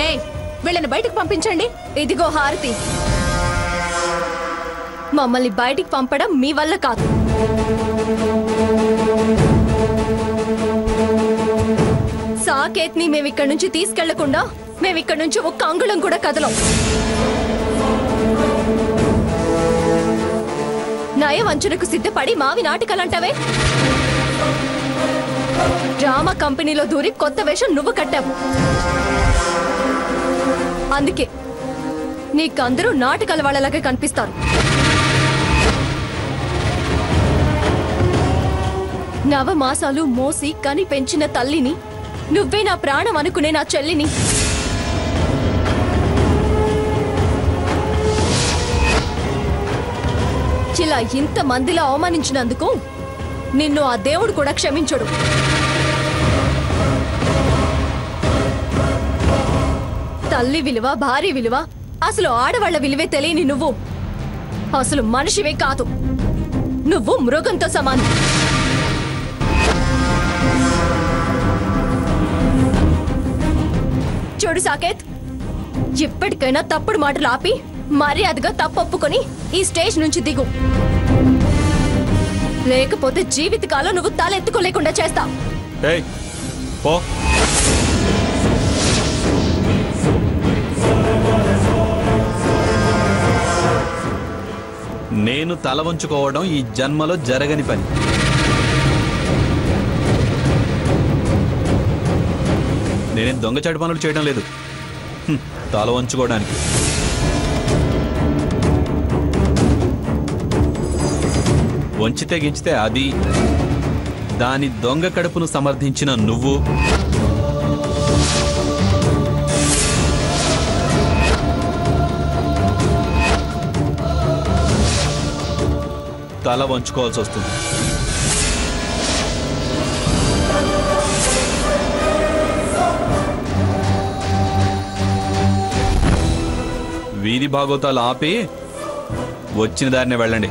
ఏయ్, వీళ్ళని బయటకు పంపించండి. ఇదిగో హారతి. మమ్మల్ని బయటికి పంపడం మీ వల్ల కాదు. సాకేత్ని మేమిక్కడి నుంచి తీసుకెళ్లకుండా మేమిక్కడి నుంచి ఒక్క అంగుళం కూడా కదలం. నయవంచనకు సిద్ధపడి మావి నాటకాలంటావే? డ్రామా కంపెనీలో దూరి కొత్త వేషం నువ్వు కట్టావు. అందుకే నీకందరూ నాటకాల వాళ్ళలాగే కనిపిస్తారు. నవమాసాలు మోసి కని పెంచిన తల్లిని, నువ్వే నా ప్రాణం అనుకునే నా చెల్లిని ఇలా ఇంత మందిలో అవమానించినందుకు నిన్ను ఆ దేవుడు కూడా క్షమించడు. తల్లి విలువ, భార్య విలువ, అసలు ఆడవాళ్ల విలువే తెలియని నువ్వు అసలు మనిషివే కాదు. నువ్వు మృగంతో సమానం. చూడు సాకేత్, ఇప్పటికైనా తప్పుడు మాటలు ఆపి మర్యాదగా తప్పొప్పుకొని ఈ స్టేజ్ నుంచి దిగు. లేకపోతే జీవితకాలం నువ్వు తలెత్తుకోలేకుండా చేస్తా. నేను తల వంచుకోవడం ఈ జన్మలో జరగని పని. నేనేం దొంగచాటు పనులు చేయడం లేదు తల వంచుకోవడానికి. వంచితే గించితే అది, దాని దొంగ కడుపును సమర్థించిన నువ్వు, తల వంచుకోవాల్సి వస్తుంది. వీధి భాగవతాలు ఆపి వచ్చిన దారినే వెళ్ళండి.